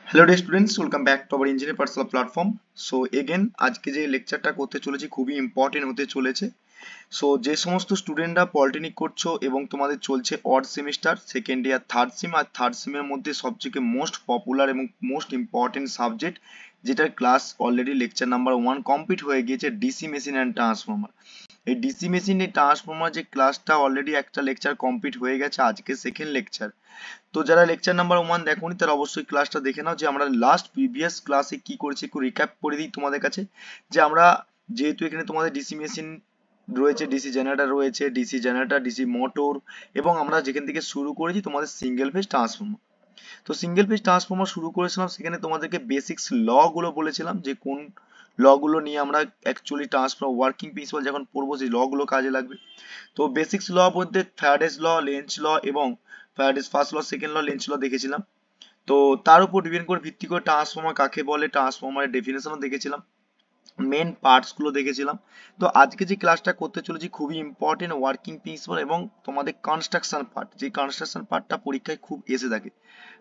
Hello day students, welcome back to our engineer personal platform. So again আজকে যে লেকচারটা করতে চলেছি খুবই ইম্পর্টেন্ট হতে চলেছে। সো যে সমস্ত স্টুডেন্টরা পলিটেকনিক করছো এবং তোমাদের চলছে odd semester, second year third sem, আর থার্ড সেমের মধ্যে সবথেকে মোস্ট পপুলার এবং মোস্ট ইম্পর্টেন্ট সাবজেক্ট যেটার class already lecture number 1 complete হয়ে গিয়েছে, ডিসি মেশিন অ্যান্ড ট্রান্সফর্মার। এই ডিসি মেশিন এই ট্রান্সফর্মার যে ক্লাসটা অলরেডি একটা লেকচার কমপ্লিট হয়ে গেছে, আজকে সেকেন্ড লেকচার। তো যারা লেকচার নাম্বার 1 দেখোনি তারা অবশ্যই ক্লাসটা দেখে নাও, যে আমরা লাস্ট প্রিভিয়াস ক্লাসে কি করেছি একটু রিক্যাপ করে দিই তোমাদের কাছে। যে আমরা যেহেতু এখানে তোমাদের ডিসি মেশিন রয়েছে, ডিসি জেনারেটর রয়েছে, ডিসি জেনারেটর, ডিসি মোটর, এবং আমরা যেখান থেকে শুরু করেছি তোমাদের সিঙ্গেল ফেজ ট্রান্সফর্মার। তো সিঙ্গেল ফেজ ট্রান্সফর্মার শুরু করেছিলাম, সেখানে তোমাদেরকে বেসিক্স ল গুলো বলেছিলাম, যে কোন ল গুলো নিয়ে আমরা অ্যাকচুয়ালি ট্রান্সফর্মার ওয়ার্কিং প্রিন্সিপাল যখন পড়বো সেই ল গুলো কাজে লাগবে। তো বেসিক্স ল বলতে ফ্যারাডেস ল, লেঞ্জ ল এবং Faraday's first law, second law, Lenz law দেখেছিলাম। তো তার উপর ডিপেন্ড করে ভিত্তি করে ট্রান্সফর্মার কাকে বলে, ট্রান্সফর্মারের ডেফিনেশনও দেখেছিলাম, মেন পার্টস গুলো দেখেছিলাম। তো আজকে যে ক্লাসটা করতে চলেছি খুবই ইম্পর্টেন্ট ওয়ার্কিং প্রিন্সিপাল এবং তোমাদের কনস্ট্রাকশন পার্ট, যে কনস্ট্রাকশন পার্টটা পরীক্ষায় খুব এসে থাকে।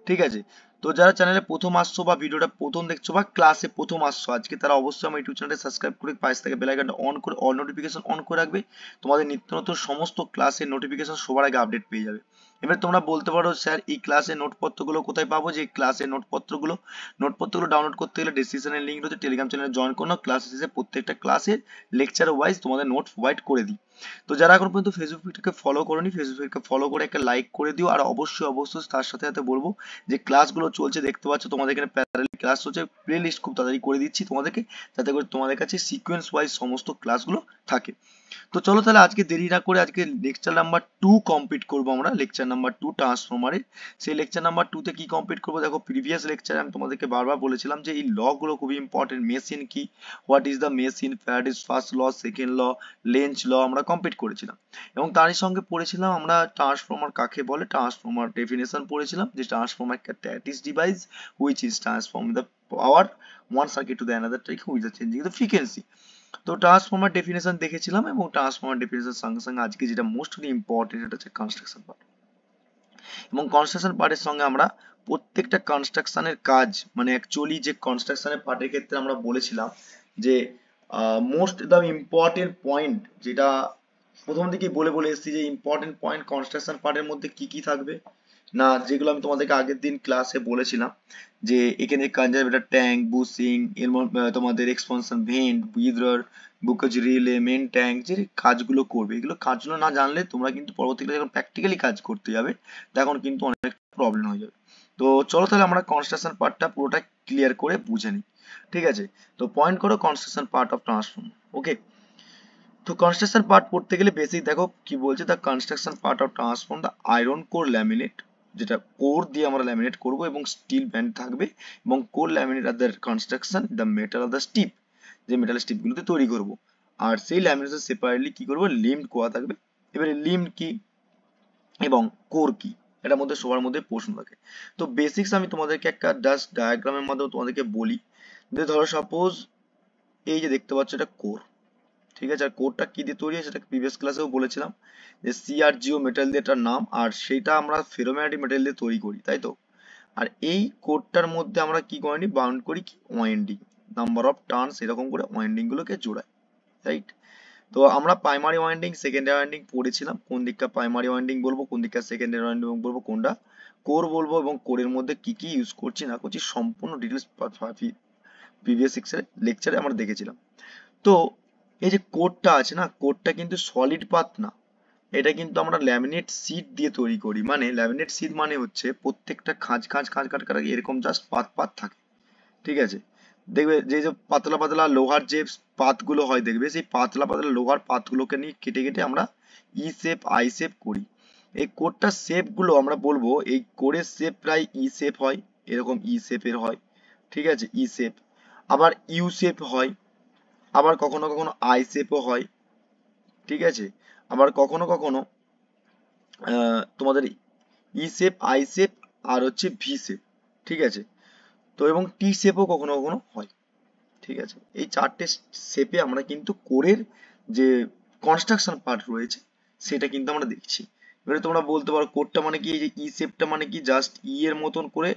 ঠিক আছে। তো যারা চ্যানেলে প্রথম আসছো বা ভিডিওটা প্রথম দেখছো বা ক্লাসে প্রথম আসছো আজকে, তারা অবশ্যই আমার ইউটিউব চ্যানেলটা সাবস্ক্রাইব করে পাশে থেকে বেল আইকনটা অন করে অল নোটিফিকেশন অন করে রাখবে। তোমাদের নিত্য নতুন সমস্ত ক্লাসের নোটিফিকেশন সবার আগে আপডেট পেয়ে যাবে। এবার তোমরা বলতে পারো স্যার এই ক্লাসের নোটপত্রগুলো কোথায় পাবো? যে ক্লাসের নোটপত্রগুলো ডাউনলোড করতে গেলে ডেসক্রিপশনের লিংক রয়েছে, টেলিগ্রাম চ্যানেলে জয়েন করো। ক্লাস শেষে প্রত্যেকটা ক্লাসের লেকচার ওয়াইজ তোমাদের নোট প্রোভাইড করে দিই। তো যারা এখন পর্যন্ত ফেসবুক পেজটাকে ফলো করোনি, ফেসবুক পেজকে ফলো করে একটা লাইক করে দিও। আর অবশ্যই অবশ্যই তার সাথে সাথে বলবো যে ক্লাসগুলো চলছে দেখতে পাচ্ছ, তোমাদের এখানে প্যারালাল ক্লাস চলছে, প্লে লিস্ট খুব তাড়াতাড়ি করে দিচ্ছি তোমাদেরকে, যাতে করে তোমাদের কাছে সিকোয়েন্স ওয়াইজ সমস্ত ক্লাসগুলো থাকে। তো চলো তাহলে আজকে দেরি না করে আজকে লেকচার নাম্বার 2 কমপ্লিট করবো আমরা, লেকচার নাম্বার 2 ট্রান্সফরমারের। সেই লেকচার নাম্বার 2 তে কি কমপ্লিট করবো? দেখো প্রিভিয়াস লেকচারে আমি তোমাদেরকে বারবার বলেছিলাম যে এই ল গুলো খুবই ইম্পর্টেন্ট। মেশিন কি, what is the machine, Faraday's first law, second law, Lenz law আমরা কমপ্লিট করেছিলাম। এবং তারই সঙ্গে পড়েছিলাম আমরা ট্রান্সফর্মার কাকে বলে, ট্রান্সফর্মার ডেফিনেশন পড়েছিলাম, যে ট্রান্সফর্মার একটা static device which is transform the power one circuit to the another circuit which are changing the frequency. তো ট্রান্সফর্মার ডেফিনেশন দেখেছিলাম, এবং ট্রান্সফর্মার ডেফিনেশন সঙ্গে সঙ্গে আজকে যেটা মোস্টলি ইম্পর্টেন্ট সেটা হচ্ছে কনস্ট্রাকশন পার্ট। এবং কনস্ট্রাকশন পার্টের সঙ্গে আমরা প্রত্যেকটা কনস্ট্রাকশনের কাজ, মানে অ্যাকচুয়ালি যে কনস্ট্রাকশনের পার্টের ক্ষেত্রে আমরা বলেছিলাম যে মোস্ট দ্য ইম্পর্টেন্ট পয়েন্ট, যেটা প্রথম দিকে বলে বলে এসেছি যে ইম্পর্টেন্ট পয়েন্ট কনস্ট্রাকশন পার্টের মধ্যে কি কি থাকবে, না যেগুলো আমি তোমাদেরকে আগের দিন ক্লাসে বলেছিলাম, যে এখানে কনজারভেটর ট্যাঙ্ক, বুসিং, এর তোমাদের expansion vent, withdrawer, Buchholz relay, main tank, যে কাজগুলো করবে, এগুলো কাজগুলো না জানলে তোমরা কিন্তু পরবর্তীকালে যখন প্র্যাকটিক্যালি কাজ করতে যাবে তখন কিন্তু অনেক প্রবলেম হয়ে যাবে। তো চলো তাহলে আমরা কনস্ট্রাকশন পার্টটা পুরোটা ক্লিয়ার করে বুঝে নিই। ঠিক আছে। তো পয়েন্ট করো construction part of transformer. Okay. তো কনস্ট্রাকশন পার্ট পড়তে গেলে বেসিক দেখো কি বলছে, the construction part of transform the iron core laminate, যেটা কোর দিয়ে আমরা ল্যামিনেট করব এবং স্টিল ব্যান্ড থাকবে, এবং কোর ল্যামিনেট আর the construction the metal of the strip, যে মেটাল স্টিপগুলোতে তৈরি করব। আর সেই ল্যামিনেশন সেপারেটলি কি করব, লিম্ড করা থাকবে। এবারে লিম্ড কি এবং কোর কি, এটার মধ্যে সবার মধ্যে প্রশ্ন থাকে। তো বেসিক্স আমি তোমাদেরকে একটা জাস্ট ডায়াগ্রামের মাধ্যমে তোমাদেরকে বলি, যে ধরো সাপোজ এই যে দেখতে পাচ্ছ এটা কোর। ঠিক আছে। আর কোডটা কি দিয়ে তৈরি হয় সেটা প্রিভিয়াস ক্লাসেও বলেছিলাম, যে সিআরজিও মেটাল দিয়ে এটার নাম, আর সেটা আমরা ফেরোম্যাগনেটিক মেটাল দিয়ে তৈরি করি, তাই তো। আর এই কোডটার মধ্যে আমরা কি করে নি, বাউন্ড করি কি ওয়াইন্ডিং, নাম্বার অফ টার্নস, এরকম করে ওয়াইন্ডিং গুলোকে জোড়াই, রাইট। তো আমরা প্রাইমারি ওয়াইন্ডিং, সেকেন্ডারি ওয়াইন্ডিং পড়েছিলাম, কোন দিকটা প্রাইমারি ওয়াইন্ডিং বলবো, কোন দিকটা সেকেন্ডারি ওয়াইন্ডিং বলবো, কোনটা কোর বলবো, এবং কোরের মধ্যে কি কি ইউজ করছি না করছি সম্পূর্ণ ডিটেলস প্রিভিয়াস লেকচারে আমরা দেখেছিলাম। তো এই যে কোডটা আছে না, কোডটা কিন্তু সলিড পাত না, এটা কিন্তু আমরা ল্যামিনেট শীট দিয়ে তৈরি করি। মানে ল্যামিনেট শীট মানে হচ্ছে প্রত্যেকটা খাঁজ খাঁজ খাঁজ খাঁজ খাঁজ এরকম জাস্ট পাত পাত থাকে। ঠিক আছে। দেখবে যে যে পাতলা পাতলা লোহার যে পাতগুলো হয়, দেখবে সেই পাতলা পাতলা লোহার পাতগুলোকে নিয়ে কেটে কেটে আমরা ই শেপ আই শেপ করি। এই কোডটার শেপ গুলো আমরা বলবো, এই কোডের শেপ প্রায় ই শেপ হয়, এরকম ই শেপের হয়। ঠিক আছে, ই শেপ, আবার ইউ শেপ হয়, আবার কখনো কখনো আই শেপও হয়। ঠিক আছে। আবার কখনো কখনো তোমাদের ই শেপ, আই শেপ, আর হচ্ছে ভি শেপ। ঠিক আছে। তো এবং টি শেপও কখনো কখনো হয়। ঠিক আছে। এই চারটে শেপে আমরা কিন্তু কোরের যে কনস্ট্রাকশন পার্ট রয়েছে সেটা কিন্তু আমরা দেখছি। এবারে তোমরা বলতে পারো কোডটা মানে কি, এই যে ই শেপটা মানে কি, জাস্ট ই এর মতন করে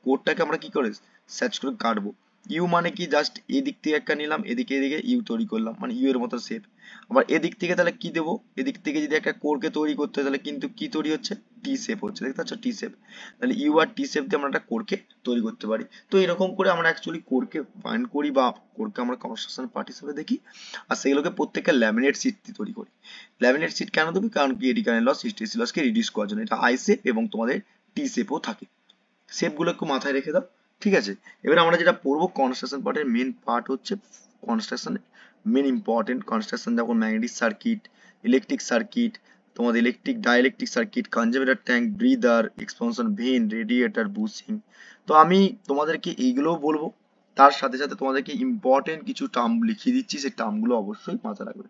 কোডটাকে আমরা কি করে সার্চ করে কাটবো। ইউ মানে কি, জাস্ট এদিক থেকে একটা নিলাম, এদিকে এদিকে ইউ তৈরি করলাম, মানে ইউ এর মতো শেপ। আবার এদিক থেকে তাহলে কি দেবো, এদিক থেকে যদি একটা কোরকে তৈরি করতে হয় তাহলে কিন্তু কি তৈরি হচ্ছে, টি শেপ হচ্ছে, দেখতে পাচ্ছ টি শেপ। তাহলে ইউ আর টি শেপ দিয়ে আমরা একটা কোরকে তৈরি করতে পারি। তো এরকম করে আমরা অ্যাকচুয়ালি কোরকে ফাইন্ড করি বা কোরকে আমরা কনস্ট্রাকশন পার্ট হিসেবে দেখি, আর সেগুলোকে প্রত্যেকটা ল্যামিনেট শীট দিয়ে তৈরি করি। ল্যামিনেট শীট কেন দেবে, কারণ কি এডি কারেন্ট লস হিস্টেরিসিস লসকে রিডিউস করার জন্য। এটা আই শেপ এবং তোমাদের টি শেপও থাকে, শেপগুলো একটু মাথায় রেখে দাও, ঠিক আছে। এবার আমরা যেটা পড়বো কনস্ট্রাকশন পার্টের মেন পার্ট হচ্ছে কনস্ট্রাকশন মেন ইম্পর্টেন্ট কনস্ট্রাকশন, যেমন ম্যাগনেটিক সার্কিট, ইলেকট্রিক সার্কিট, তোমাদের electric dielectric circuit, conservator tank, breather, expansion vent, radiator, bushing. তো আমি তোমাদেরকে এইগুলোও বলবো, তার সাথে সাথে তোমাদেরকে ইম্পর্টেন্ট কিছু টার্ম লিখিয়ে দিচ্ছি, সেই টার্মগুলো অবশ্যই মাথায় রাখবে।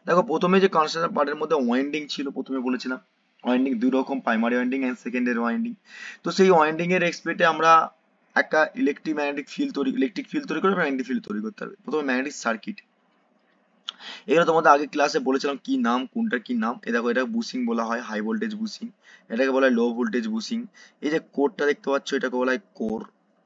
দেখো প্রথমে যে কনস্ট্রাকশন পার্টের মধ্যে ওয়াইন্ডিং ছিল, প্রথমে বলেছিলাম ওয়াইন্ডিং দুই রকম, primary winding and secondary winding. তো সেই ওয়াইন্ডিং এর রেসপেক্টে আমরা একটা ইলেকট্রিক ফিল্ড তৈরি করে ম্যাগনেটিক ফিল্ড তৈরি করতে হবে। প্রথমে ম্যাগনেটিক সার্কিট, এগুলো তোমাদের আগে ক্লাসে বলেছিলাম কি নাম, কোনটা কি নাম। এই দেখো এটা বুশিং বলা হয়, হাই ভোল্টেজ বুশিং, এটাকে বলা হয় লো ভোল্টেজ বুশিং। এই যে কোরটা দেখতে পাচ্ছ এটাকে বলা হয় কোর,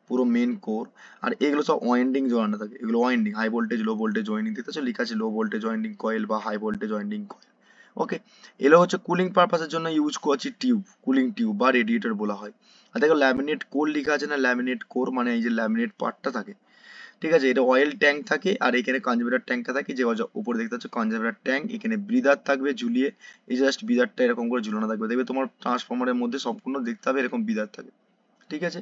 পুরো মেন কোর। আর এগুলো সব ওয়াইন্ডিং জড়ানো থাকে, এগুলো winding, high voltage low voltage winding, দেখতে পাচ্ছ লেখা আছে লো ভোল্টেজ ওয়াইন্ডিং কয়েল বা high voltage winding coil. Okay, এগুলো হচ্ছে কুলিং পারপাসের জন্য ইউজ করছি টিউব, কুলিং টিউব বা রেডিয়েটর বলা হয়। আর দেখো ল্যামিনেট কোর লেখা আছে না, ল্যামিনেট কোর মানে এই যে ল্যামিনেট পার্টটা থাকে, ঠিক আছে। এটা অয়েল ট্যাঙ্ক থাকে, আর এখানে কনজারভেটর ট্যাঙ্কটা থাকে, যে উপরে দেখতে পাচ্ছ কনজারভেটর ট্যাঙ্ক, এখানে ব্রিদার থাকবে ঝুলিয়ে, এই জাস্ট ব্রিদারটা এরকম করে ঝুলানো থাকবে, দেখবে তোমার ট্রান্সফরমারের মধ্যে সম্পূর্ণ দেখতে হবে এরকম ব্রিদার থাকে, ঠিক আছে।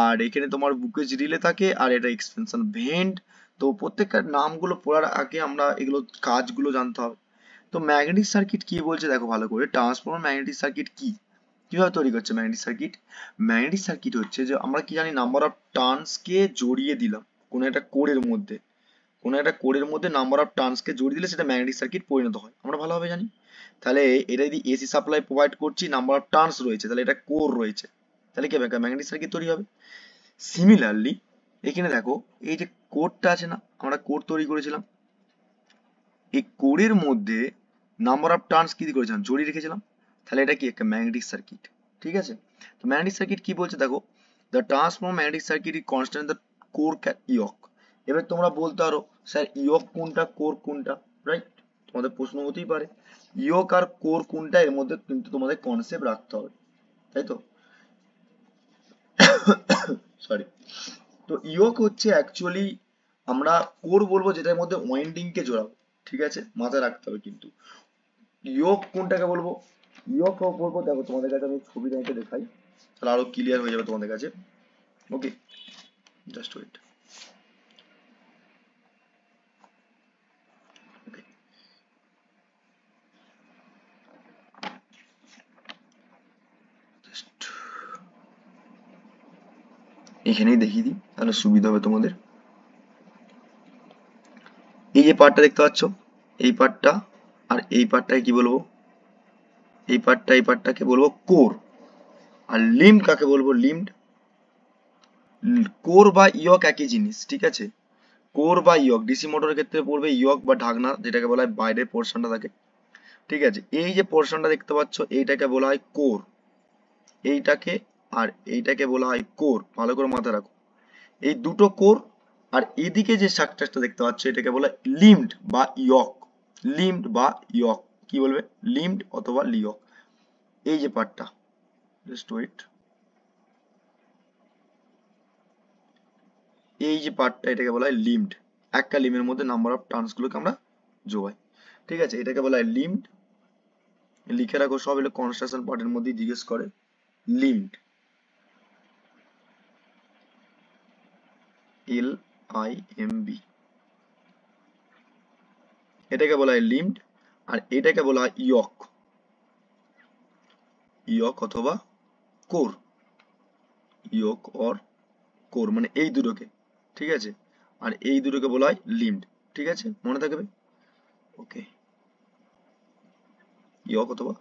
আর এখানে তোমার বুকেজ রিলে থাকে, আর এটা এক্সপেনশন ভেন্ট। তো প্রত্যেকটার নামগুলো পড়ার আগে আমরা এগুলো কাজগুলো জানতে হবে। তো ম্যাগনেটিক সার্কিট কি বলছে দেখো ভালো করে, ট্রান্সফরমার ম্যাগনেটিক সার্কিট কি, কিভাবে তৈরি করছে ম্যাগনেটিক সার্কিট। ম্যাগনেটিক সার্কিট হচ্ছে যে আমরা কি জানি, নাম্বার অফ টার্নসকে জড়িয়ে দিলাম কোনো একটা কোরের মধ্যে, কোনো একটা কোরের মধ্যে নাম্বার অফ টার্নসকে জড়িয়ে দিলে সেটা ম্যাগনেটিক সার্কিট পরিণত হয়, আমরা ভালোভাবে জানি। তাহলে এটা যদি এসি সাপ্লাই প্রোভাইড করছি, নাম্বার অফ টার্নস রয়েছে, তাহলে এটা কোর রয়েছে, তাহলে কি হবে, ম্যাগনেটিক সার্কিট তৈরি হবে। সিমিলারলি এখানে দেখো এই যে কোরটা আছে না, আমরা কোর তৈরি করেছিলাম, এই কোরের মধ্যে নাম্বার অফ টার্নস কি করেছিলাম, জড়িয়ে রেখেছিলাম, তাহলে এটা কি একটা ম্যাগনেটিক সার্কিট, ঠিক আছে। তো ম্যাগনেটিক সার্কিট কি বলছে দেখো, the transform magnetic circuit is constant the core yoke. এবার তোমরা বলতে পারো স্যার ইয়ক কোনটা কোর কোনটা, রাইট, তোমাদের প্রশ্ন হতেই পারে ইয়ক আর কোর কোনটা, এর মধ্যে কিন্তু তোমাদের কনসেপ্ট রাখতে হবে, তাই তো। সরি। তো ইয়ক হচ্ছে অ্যাকচুয়ালি আমরা কোর বলবো যেটার মধ্যে ওয়াইন্ডিং কে জোড়াবো, ঠিক আছে, মাথায় রাখতে হবে কিন্তু। ইয়োক কোনটাকে বলবো, ইয়োক বলবো, দেখো তোমাদের কাছে আমি ছবি এঁকে দেখাই, তাহলে আরো ক্লিয়ার হয়ে যাবে তোমাদের কাছে। ওকে, জাস্ট ওয়েট। ওকে, জাস্ট এখানেই দেখিয়ে দিই তাহলে সুবিধা হবে তোমাদের। এই যে পার্টটা দেখতে পাচ্ছ, এই পার্টটা আর এই পার্টটাকে কি বলবো, এই পার্টটাকে বলবো কোর। আর লিম্ব কাকে বলবো, লিম্ব। কোর বা ইয়ক একই জিনিস, ঠিক আছে। কোর বা ইয়ক ডিসি মোটরের ক্ষেত্রে পড়বে ইয়ক বা ঢাকনা, যেটাকে বলা হয় বাইরের পোর্শনটা থাকে, ঠিক আছে। এই যে পোর্শনটা দেখতে পাচ্ছ এইটাকে বলা হয় কোর, এইটাকে আর এইটাকে বলা হয় কোর, ভালো করে মাথায় রাখো, এই দুটো কোর। আর এদিকে যে স্ট্রাকচারটা দেখতে পাচ্ছ এটাকে বলা হয় লিম্বড বা ইয়ক, লিম্বড বা ইয়ক, কি বলবে, লিম্বড অথবা লিয়ক। এই যে পার্টটা, জাস্ট ওয়েট, এই যে পার্টটা এটাকে বলা হয় লিম্বড, একটা লিম্বের মধ্যে নাম্বার অফ টার্নস গুলোকে আমরা যোগাই, ঠিক আছে, এটাকে বলা হয় লিম্বড। লিখে রাখো, সব এগুলো কনস্ট্রাকশন পার্টের মধ্যে জিজ্ঞেস করে, লিম্বড, LIMB, এটাকে বলা হয় লিম্বড। আর এটাকে বলা হয় ইয়ক, ইয়ক অথবা কোর, ইয়ক অর কোর মানে এই দুটোকে, ঠিক আছে। আর এই দুটোকে বলা হয় লিম্বড, ঠিক আছে, মনে থাকবে। ওকে, ইয়ক অথবা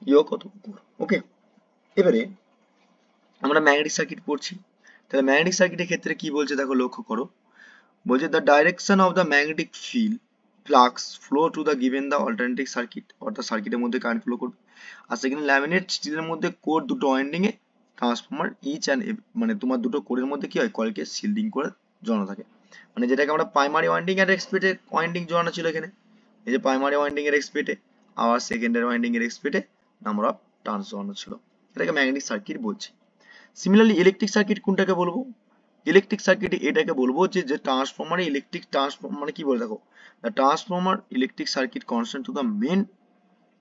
ইয়ক অথবা কোর। ওকে, এবারে আমরা ম্যাগনেটিক সার্কিট পড়ছি, তাহলে ম্যাগনেটিক সার্কিটের ক্ষেত্রে কি বলছে দেখো লক্ষ্য করো, বলছে the direction of the magnetic field flux flow to the given the alternating circuit, অর্থাৎ সার্কিটের মধ্যে কারেন্ট ফ্লো করবে। আর সেখানে ল্যামিনেট স্টিলের মধ্যে কোর দুটো winding a transformer each and মানে তোমার দুটো কোরের মধ্যে কি হয়, কয়েলকে শিল্ডিং করে জড়ানো থাকে। মানে যেটাকে আমরা প্রাইমারি ওয়াইন্ডিং আর এক্সপ্রেটে ওয়াইন্ডিং জড়ানো ছিল এখানে, এই যে প্রাইমারি ওয়াইন্ডিং এর এক্সপ্রেটে আবার সেকেন্ডারি ওয়াইন্ডিং এর এক্সপ্রেটে নাম্বার অফ টার্নস জড়ানো ছিল, এটাকে ম্যাগনেটিক সার্কিট বলছি। সিমিলারলি ইলেকট্রিক সার্কিট কোনটাকে বলবো, ইলেকট্রিক সার্কিটে এটাকে বলবো যে যে ট্রান্সফরমারে ইলেকট্রিক ট্রান্সফর্মার মানে কি বলে দেখো, the transformer electric circuit constant to the main,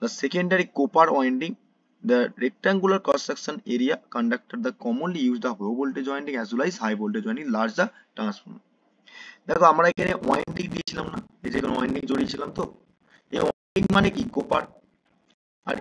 the secondary copper winding, the rectangular cross section area conductor, the commonly used the low voltage winding as well as high voltage winding large the transformer। দেখো আমরা এখানে winding দিয়েছিলাম না, এই যে এখানে winding জড়িয়েছিলাম, তো এই ওয়াইন্ডিং মানে কি কপার, আর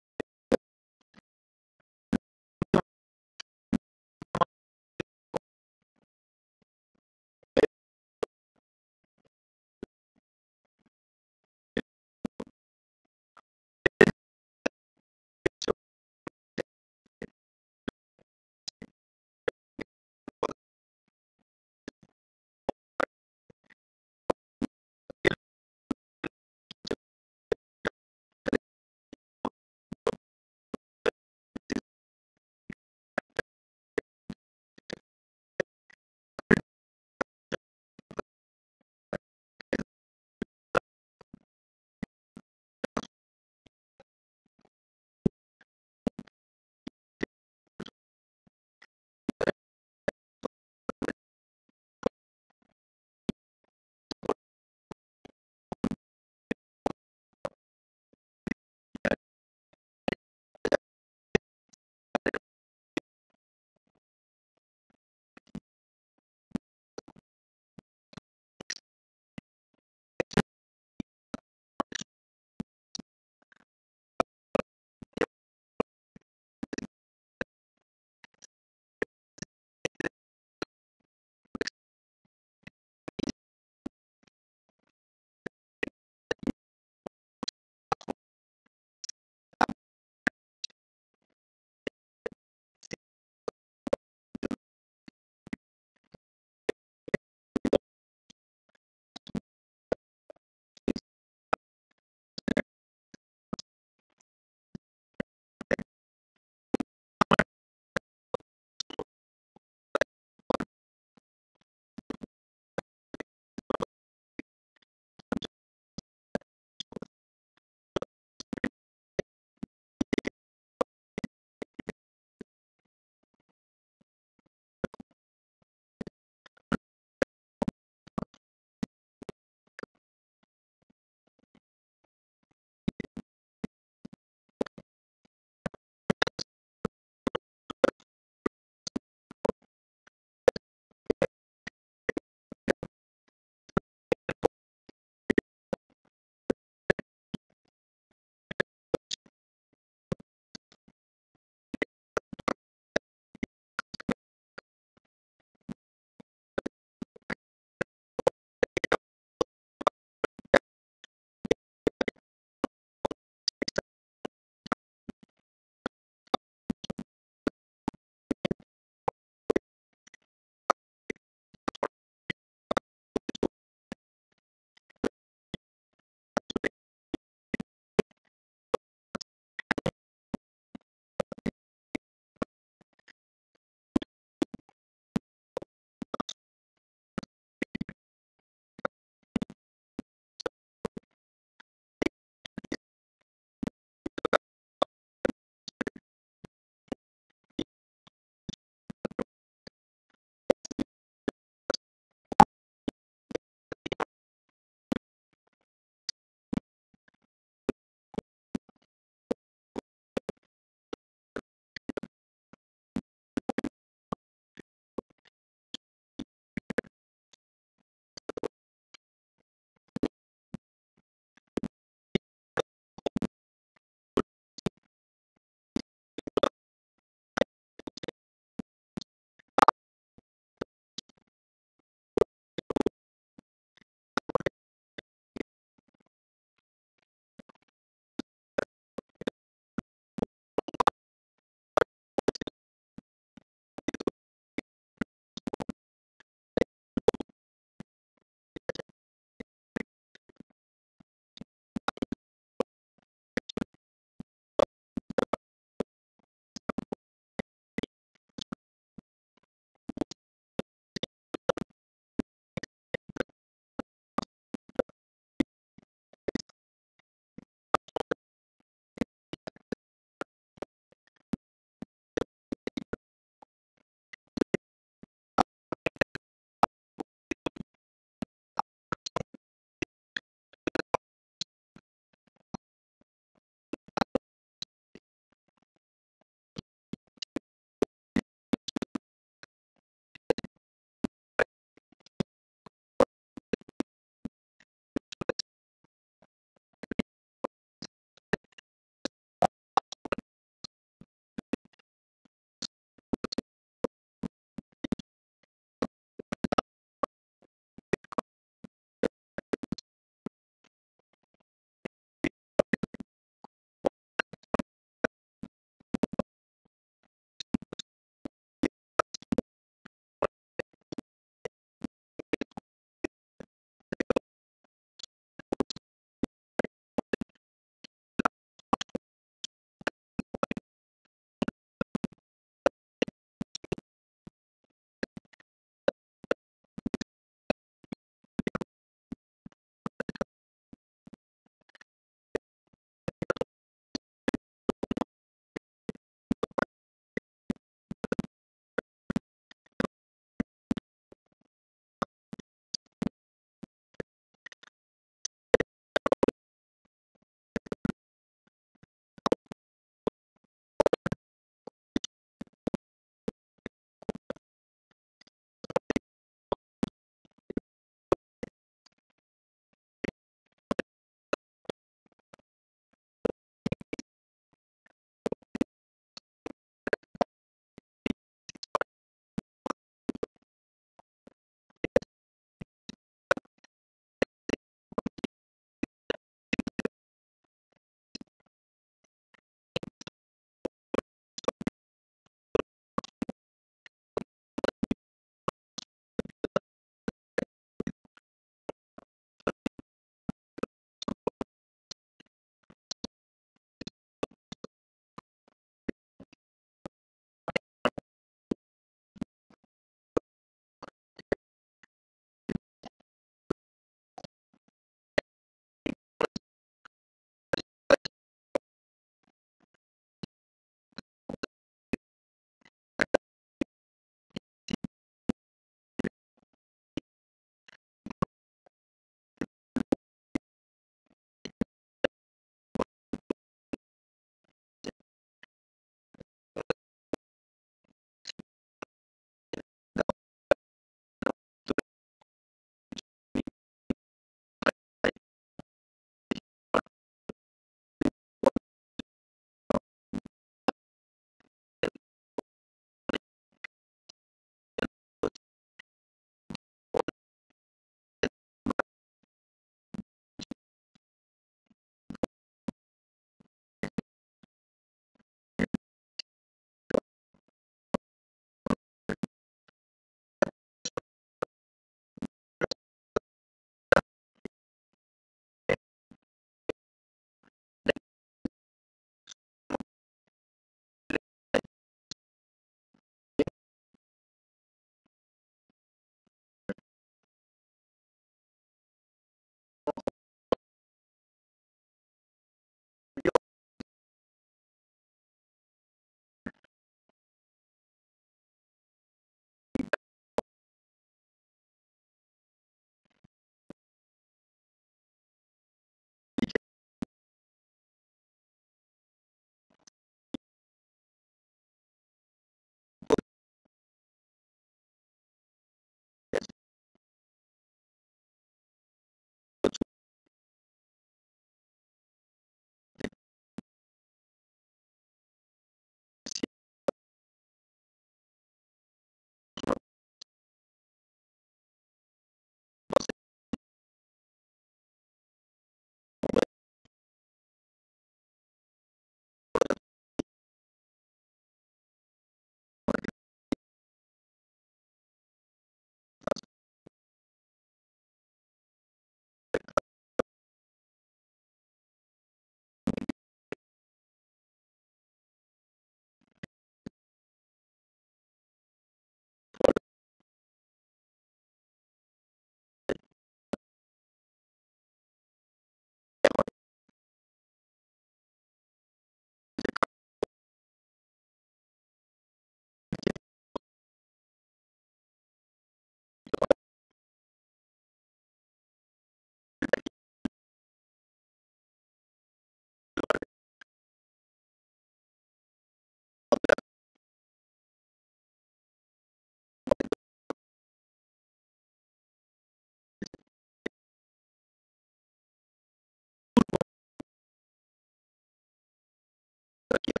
কি